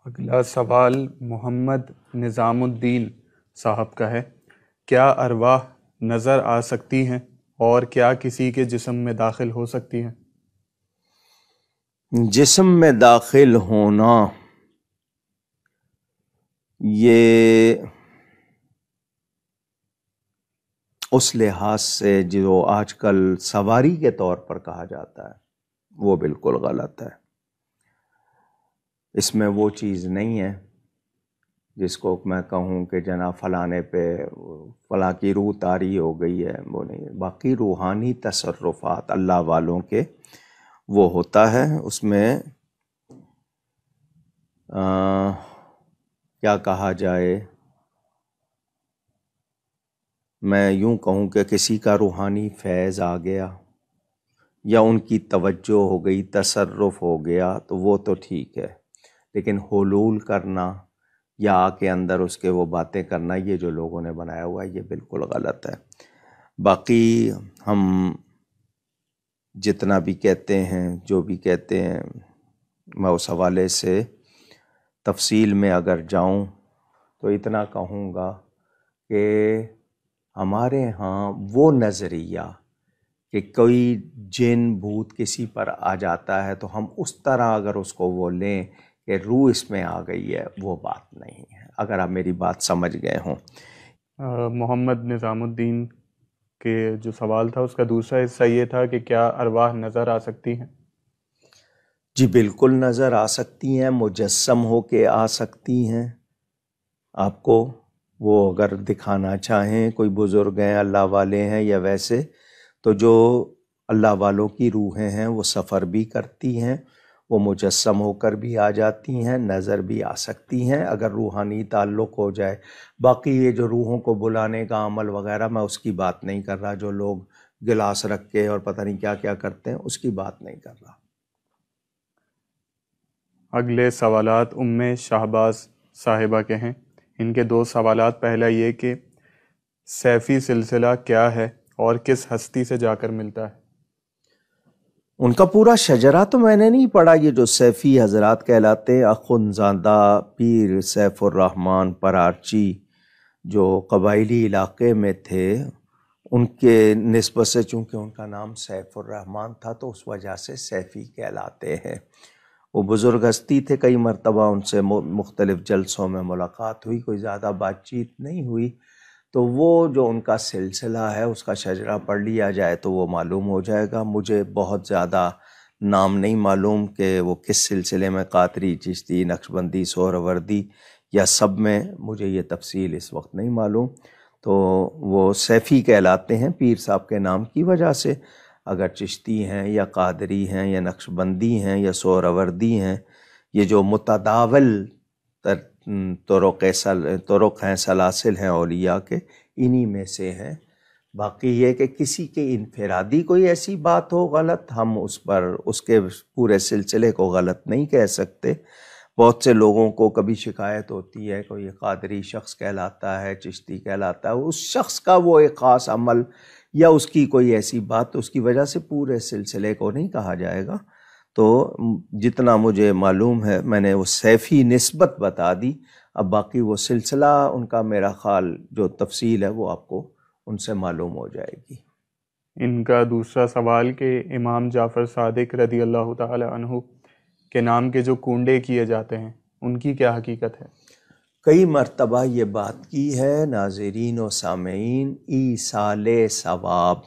اگلا سوال محمد نظام الدین صاحب کا ہے۔ کیا ارواح نظر آ سکتی ہیں اور کیا کسی کے جسم میں داخل ہو سکتی ہیں؟ جسم میں داخل ہونا یہ اس لحاظ سے جو آج کل سواری کے طور پر کہا جاتا ہے وہ بالکل غلط ہے۔ اس میں وہ چیز نہیں ہے جس کو میں کہوں کہ جناب فلانے پہ فلاں کی روح طاری ہو گئی ہے، وہ نہیں ہے۔ باقی روحانی تصرفات اللہ والوں کے وہ ہوتا ہے، اس میں کیا کہا جائے، میں یوں کہوں کہ کسی کا روحانی فیض آ گیا یا ان کی توجہ ہو گئی، تصرف ہو گیا تو وہ تو ٹھیک ہے، لیکن حلول کرنا یا آ کے اندر اس کے وہ باتیں کرنا، یہ جو لوگوں نے بنایا ہوا ہے یہ بالکل غلط ہے۔ باقی ہم جتنا بھی کہتے ہیں، جو بھی کہتے ہیں، میں اس حوالے سے تفصیل میں اگر جاؤں تو اتنا کہوں گا کہ ہمارے ہاں وہ نظریہ کہ کوئی جن بھوت کسی پر آ جاتا ہے تو ہم اس طرح اگر اس کو وہ لیں کہ روح اس میں آ گئی ہے، وہ بات نہیں ہے، اگر آپ میری بات سمجھ گئے ہوں۔ محمد نظام الدین کے جو سوال تھا اس کا دوسرا حصہ یہ تھا کہ کیا ارواح نظر آ سکتی ہیں؟ جی بالکل نظر آ سکتی ہیں، مجسم ہو کے آ سکتی ہیں آپ کو، وہ اگر دکھانا چاہیں، کوئی بزرگ ہیں، اللہ والے ہیں یا ویسے، تو جو اللہ والوں کی روحیں ہیں وہ سفر بھی کرتی ہیں، وہ مجسم ہو کر بھی آ جاتی ہیں، نظر بھی آ سکتی ہیں اگر روحانی تعلق ہو جائے۔ باقی یہ جو روحوں کو بلانے کا عمل وغیرہ، میں اس کی بات نہیں کر رہا، جو لوگ گلاس رکھ کے اور پتہ نہیں کیا کیا کرتے ہیں، اس کی بات نہیں کر رہا۔ اگلے سوالات شہباز صاحبہ کے ہیں۔ ان کے دو سوالات، پہلا یہ کہ سیفی سلسلہ کیا ہے اور کس ہستی سے جا کر ملتا ہے؟ ان کا پورا شجرہ تو میں نے نہیں پڑھا، یہ جو سیفی حضرات کہلاتے ہیں، اخندزادہ پیر سیف الرحمن پرارچی جو قبائلی علاقے میں تھے، ان کے نسبت سے چونکہ ان کا نام سیف الرحمن تھا تو اس وجہ سے سیفی کہلاتے ہیں۔ وہ بزرگ ہستی تھے، کئی مرتبہ ان سے مختلف جلسوں میں ملاقات ہوئی، کوئی زیادہ بات چیت نہیں ہوئی، تو وہ جو ان کا سلسلہ ہے اس کا شجرہ پڑھ لیا جائے تو وہ معلوم ہو جائے گا۔ مجھے بہت زیادہ نام نہیں معلوم کہ وہ کس سلسلے میں، قادری، چشتی، نقشبندی، سہروردی یا سب میں، مجھے یہ تفصیل اس وقت نہیں معلوم۔ تو وہ سیفی کہلاتے ہیں پیر صاحب کے نام کی وجہ سے۔ اگر چشتی ہیں یا قادری ہیں یا نقشبندی ہیں یا سہروردی ہیں، یہ جو متداول طرق ہیں، سلاسل ہیں اولیاء کے، انہی میں سے ہیں۔ باقی یہ کہ کسی کے انفرادی کوئی ایسی بات ہو غلط، ہم اس پر اس کے پورے سلسلے کو غلط نہیں کہہ سکتے۔ بہت سے لوگوں کو کبھی شکایت ہوتی ہے، کوئی قادری شخص کہلاتا ہے، چشتی کہلاتا ہے، اس شخص کا وہ ایک خاص عمل یا اس کی کوئی ایسی بات، اس کی وجہ سے پورے سلسلے کو نہیں کہا جائے گا۔ تو جتنا مجھے معلوم ہے میں نے وہ سیفی نسبت بتا دی، اب باقی وہ سلسلہ ان کا میرا خیال جو تفصیل ہے وہ آپ کو ان سے معلوم ہو جائے گی۔ ان کا دوسرا سوال کہ امام جعفر صادق رضی اللہ تعالی عنہ کے نام کے جو کنڈے کیے جاتے ہیں ان کی کیا حقیقت ہے؟ کئی مرتبہ یہ بات کی ہے ناظرین و سامعین، ایصال ثواب،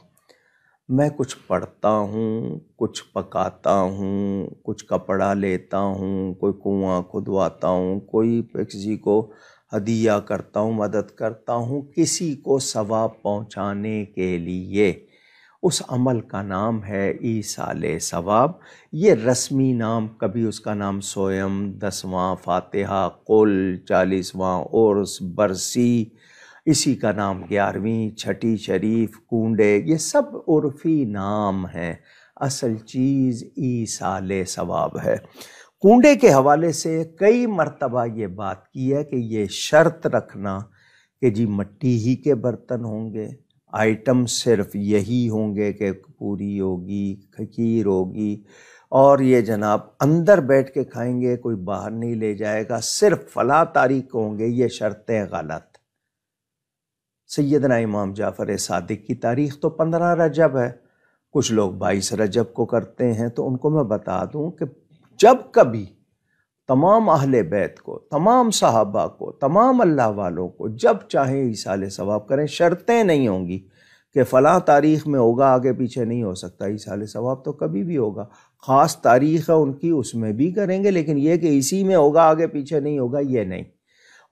میں کچھ پڑھتا ہوں، کچھ پکاتا ہوں، کچھ کپڑا لیتا ہوں، کوئی کنواں کھدواتا ہوں، کوئی کسی کو ہدیہ کرتا ہوں، مدد کرتا ہوں کسی کو ثواب پہنچانے کے لیے، اس عمل کا نام ہے ایصال ثواب۔ یہ رسمی نام، کبھی اس کا نام سویم، 10واں فاتحہ، قل، 40واں عرس، برسی، اسی کا نام 11ویں، چھٹی شریف، کنڈے، یہ سب عرفی نام ہیں، اصل چیز ایصال ثواب ہے۔ کنڈے کے حوالے سے کئی مرتبہ یہ بات کی ہے کہ یہ شرط رکھنا کہ جی مٹی ہی کے برتن ہوں گے، آئٹم صرف یہی ہوں گے کہ پوری ہوگی، کھیر ہوگی اور یہ جناب اندر بیٹھ کے کھائیں گے، کوئی باہر نہیں لے جائے گا، صرف فلاں تاریخ ہوں گے، یہ شرطیں غلط۔ سیدنا امام جعفر صادق کی تاریخ تو 15 رجب ہے، کچھ لوگ 22 رجب کو کرتے ہیں، تو ان کو میں بتا دوں کہ جب کبھی تمام اہل بیت کو، تمام صحابہ کو، تمام اللہ والوں کو جب چاہیں ایصال ثواب کریں، شرطیں نہیں ہوں گی کہ فلاں تاریخ میں ہوگا، آگے پیچھے نہیں ہو سکتا۔ ایصال ثواب تو کبھی بھی ہوگا، خاص تاریخ ہے ان کی، اس میں بھی کریں گے، لیکن یہ کہ اسی میں ہوگا آگے پیچھے نہیں ہوگا، یہ نہیں۔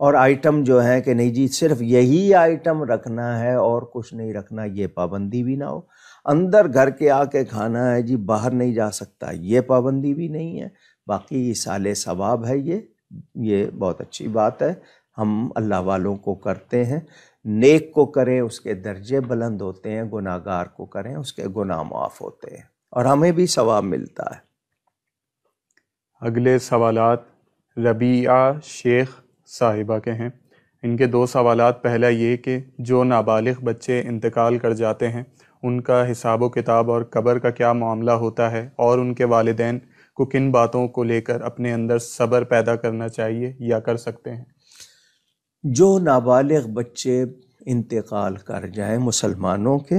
اور آئٹم جو ہے کہ نہیں جی صرف یہی آئٹم رکھنا ہے اور کچھ نہیں رکھنا، یہ پابندی بھی نہ ہو۔ اندر گھر کے آ کے کھانا ہے جی، باہر نہیں جا سکتا، یہ پابندی بھی نہیں ہے۔ باقی ایصال ثواب ہے، یہ بہت اچھی بات ہے، ہم اللہ والوں کو کرتے ہیں۔ نیک کو کریں اس کے درجے بلند ہوتے ہیں، گناہ گار کو کریں اس کے گناہ معاف ہوتے ہیں، اور ہمیں بھی ثواب ملتا ہے۔ اگلے سوالات ربیعہ شیخ صاحبہ کے ہیں۔ ان کے 2 سوالات، پہلا یہ کہ جو نابالغ بچے انتقال کر جاتے ہیں ان کا حساب و کتاب اور قبر کا کیا معاملہ ہوتا ہے، اور ان کے والدین کو کن باتوں کو لے کر اپنے اندر صبر پیدا کرنا چاہیے یا کر سکتے ہیں؟ جو نابالغ بچے انتقال کر جائیں مسلمانوں کے،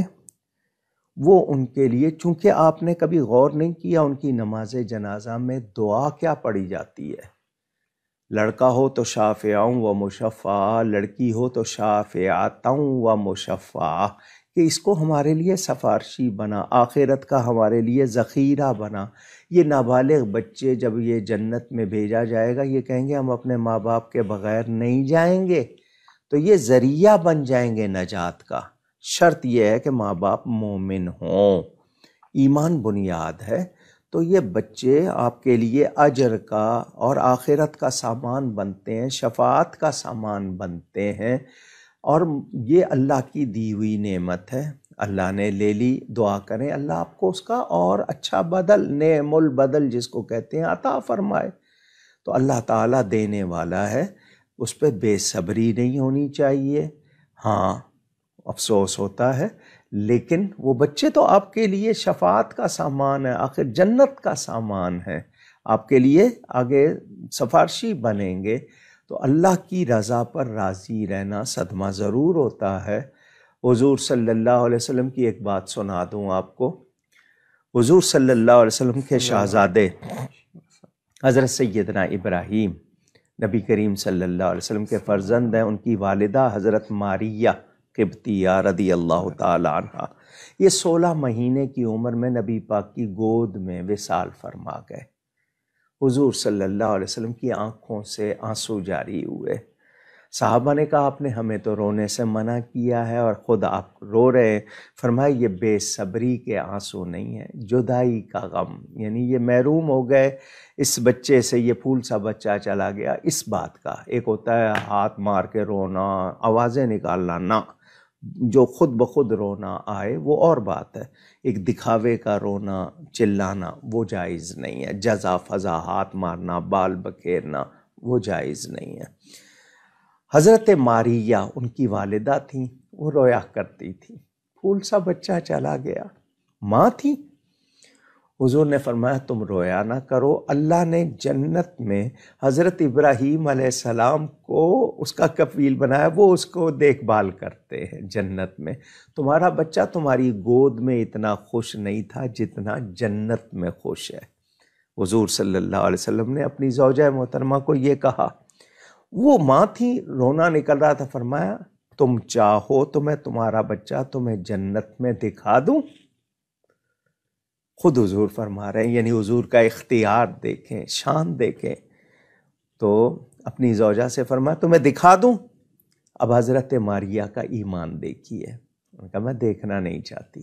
وہ ان کے لیے، چونکہ آپ نے کبھی غور نہیں کیا ان کی نماز جنازہ میں دعا کیا پڑھی جاتی ہے۔ لڑکا ہو تو شافعاں و مشفع، لڑکی ہو تو شافعاتاں و مشفع، کہ اس کو ہمارے لیے سفارشی بنا، آخرت کا ہمارے لیے ذخیرہ بنا۔ یہ نابالغ بچے جب یہ جنت میں بھیجا جائے گا، یہ کہیں گے ہم اپنے ماں باپ کے بغیر نہیں جائیں گے، تو یہ ذریعہ بن جائیں گے نجات کا۔ شرط یہ ہے کہ ماں باپ مومن ہوں، ایمان بنیاد ہے۔ تو یہ بچے آپ کے لیے اجر کا اور آخرت کا سامان بنتے ہیں، شفاعت کا سامان بنتے ہیں، اور یہ اللہ کی دی ہوئی نعمت ہے، اللہ نے لے لی۔ دعا کریں اللہ آپ کو اس کا اور اچھا بدل، نعم البدل جس کو کہتے ہیں، عطا فرمائے۔ تو اللہ تعالیٰ دینے والا ہے، اس پہ بے صبری نہیں ہونی چاہیے۔ ہاں افسوس ہوتا ہے، لیکن وہ بچے تو آپ کے لیے شفاعت کا سامان ہے، آخر جنت کا سامان ہے، آپ کے لیے آگے سفارشی بنیں گے۔ تو اللہ کی رضا پر راضی رہنا صدمہ ضرور ہوتا ہے۔ حضور صلی اللہ علیہ وسلم کی ایک بات سنا دوں آپ کو۔ حضور صلی اللہ علیہ وسلم کے شہزادے حضرت سیدنا ابراہیم نبی کریم صلی اللہ علیہ وسلم کے فرزند ہیں، ان کی والدہ حضرت ماریہ قبطیہ رضی اللہ تعالی عنہ، یہ 16 مہینے کی عمر میں نبی پاک کی گود میں وصال فرما گئے۔ حضور صلی اللہ علیہ وسلم کی آنکھوں سے آنسو جاری ہوئے۔ صحابہ نے کہا آپ نے ہمیں تو رونے سے منع کیا ہے اور خود آپ رو رہے ہیں۔ فرمایا یہ بے صبری کے آنسو نہیں ہیں، جدائی کا غم، یعنی یہ محروم ہو گئے اس بچے سے، یہ پھول سا بچہ چلا گیا، اس بات کا۔ ایک ہوتا ہے ہاتھ مار کے رونا، آوازیں نکالنا، نہ، جو خود بخود رونا آئے وہ اور بات ہے، ایک دکھاوے کا رونا چلانا وہ جائز نہیں ہے، جزا فضا ہاتھ مارنا بال بکھیرنا وہ جائز نہیں ہے۔ حضرت ماریہ ان کی والدہ تھیں، وہ رویا کرتی تھیں، پھول سا بچہ چلا گیا، ماں تھی۔ حضور نے فرمایا تم رویا نہ کرو، اللہ نے جنت میں حضرت ابراہیم علیہ السلام کو اس کا کفیل بنایا، وہ اس کو دیکھ بھال کرتے ہیں جنت میں۔ تمہارا بچہ تمہاری گود میں اتنا خوش نہیں تھا جتنا جنت میں خوش ہے۔ حضور صلی اللہ علیہ وسلم نے اپنی زوجہ محترمہ کو یہ کہا، وہ ماں تھی، رونا نکل رہا تھا، فرمایا تم چاہو تو میں تمہارا بچہ تمہیں جنت میں دکھا دوں۔ خود حضور فرما رہے ہیں، یعنی حضور کا اختیار دیکھیں، شان دیکھیں۔ تو اپنی زوجہ سے فرمایا تمہیں دکھا دوں۔ اب حضرت ماریہ کا ایمان دیکھیے، انہوں نے کہا میں دیکھنا نہیں چاہتی۔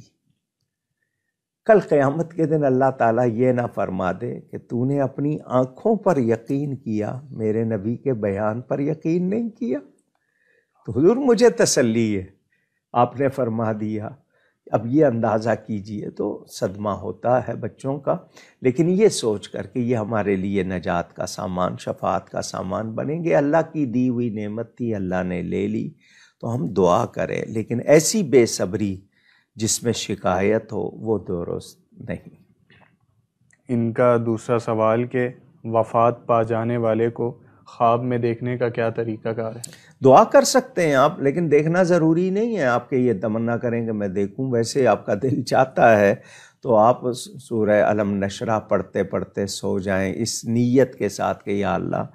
کل قیامت کے دن اللہ تعالیٰ یہ نہ فرما دے کہ تو نے اپنی آنکھوں پر یقین کیا، میرے نبی کے بیان پر یقین نہیں کیا۔ تو حضور مجھے تسلی ہے، آپ نے فرما دیا۔ اب یہ اندازہ کیجئے تو صدمہ ہوتا ہے بچوں کا، لیکن یہ سوچ کر کہ یہ ہمارے لیے نجات کا سامان، شفاعت کا سامان بنیں گے، اللہ کی دی ہوئی نعمت تھی، اللہ نے لے لی، تو ہم دعا کریں، لیکن ایسی بے صبری جس میں شکایت ہو وہ درست نہیں۔ ان کا دوسرا سوال کہ وفات پا جانے والے کو خواب میں دیکھنے کا کیا طریقہ کار ہے؟ دعا کر سکتے ہیں آپ، لیکن دیکھنا ضروری نہیں ہے آپ کے یہ تمنا کریں کہ میں دیکھوں. ویسے آپ کا دل چاہتا ہے تو آپ سورہ علم نشرہ پڑھتے پڑھتے سو جائیں اس نیت کے ساتھ کہ یا اللہ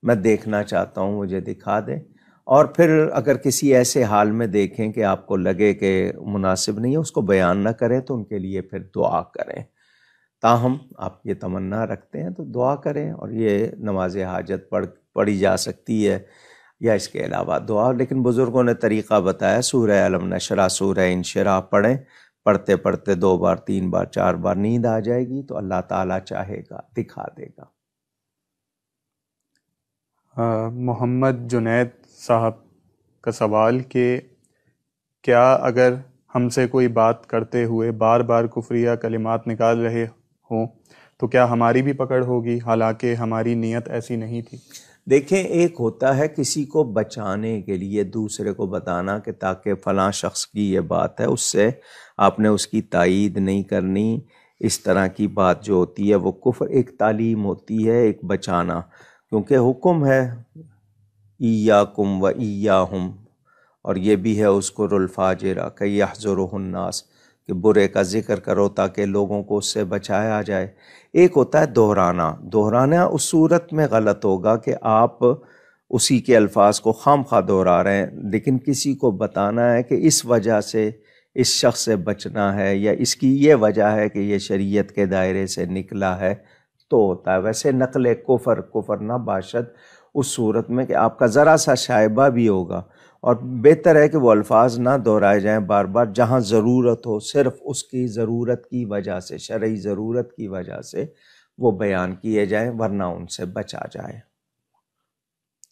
میں دیکھنا چاہتا ہوں، مجھے دکھا دیں. اور پھر اگر کسی ایسے حال میں دیکھیں کہ آپ کو لگے کہ مناسب نہیں ہے، اس کو بیان نہ کریں تو ان کے لیے پھر دعا کریں. تاہم آپ یہ تمنا رکھتے ہیں تو دعا کریں، اور یہ نماز حاجت پڑھی جا سکتی ہے یا اس کے علاوہ دعا. لیکن بزرگوں نے طریقہ بتایا، سورہ علم نشرہ، سورہ انشراح پڑھیں. پڑھتے پڑھتے 2 بار 3 بار 4 بار نیند آ جائے گی تو اللہ تعالیٰ چاہے گا دکھا دے گا. محمد جنید صاحب کا سوال کہ کیا اگر ہم سے کوئی بات کرتے ہوئے بار بار کفریہ کلمات نکال رہے ہوں تو کیا ہماری بھی پکڑ ہوگی حالانکہ ہماری نیت ایسی نہیں تھی؟ دیکھیں، ایک ہوتا ہے کسی کو بچانے کے لیے دوسرے کو بتانا کہ تاکہ فلاں شخص کی یہ بات ہے، اس سے آپ نے اس کی تائید نہیں کرنی. اس طرح کی بات جو ہوتی ہے وہ کفر، ایک تعلیم ہوتی ہے، ایک بچانا. کیونکہ حکم ہے ایاکم و ایاہم، اور یہ بھی ہے اذکروا الفاجر کی یحذرہ الناس، کہ برے کا ذکر کرو تاکہ لوگوں کو اس سے بچایا جائے. ایک ہوتا ہے دہرانا اس صورت میں غلط ہوگا کہ آپ اسی کے الفاظ کو خام خواہ دہرا رہے ہیں، لیکن کسی کو بتانا ہے کہ اس وجہ سے اس شخص سے بچنا ہے یا اس کی یہ وجہ ہے کہ یہ شریعت کے دائرے سے نکلا ہے تو ہوتا ہے. ویسے نقل کفر نہ باشد اس صورت میں کہ آپ کا ذرا سا شائبہ بھی ہوگا، اور بہتر ہے کہ وہ الفاظ نہ دہرائے جائیں بار بار. جہاں ضرورت ہو صرف اس کی ضرورت کی وجہ سے، شرعی ضرورت کی وجہ سے وہ بیان کیے جائیں، ورنہ ان سے بچا جائے.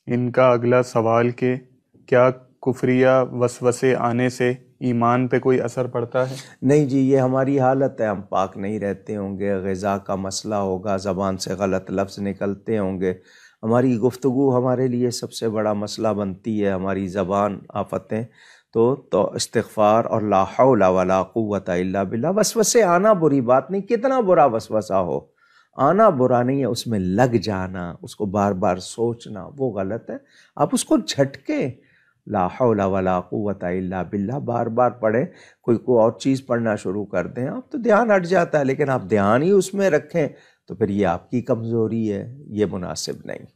ان کا اگلا سوال کہ کیا کفریہ وسوسے آنے سے ایمان پہ کوئی اثر پڑتا ہے؟ نہیں جی، یہ ہماری حالت ہے، ہم پاک نہیں رہتے ہوں گے، غذا کا مسئلہ ہوگا، زبان سے غلط لفظ نکلتے ہوں گے، ہماری گفتگو ہمارے لیے سب سے بڑا مسئلہ بنتی ہے، ہماری زبان آفتیں. تو استغفار اور لا حول ولا قوت الا باللہ. وسوسے آنا بری بات نہیں، کتنا برا وسوسہ ہو، آنا برا نہیں ہے، اس میں لگ جانا، اس کو بار بار سوچنا وہ غلط ہے. آپ اس کو جھٹکے لا حول ولا قوت الا باللہ بار بار پڑھیں. کوئی اور چیز پڑھنا شروع کر دیں آپ تو دھیان ہٹ جاتا ہے، لیکن آپ دھیان ہی اس میں رکھیں تو پھر یہ آپ کی کمزوری ہے، یہ مناسب نہیں.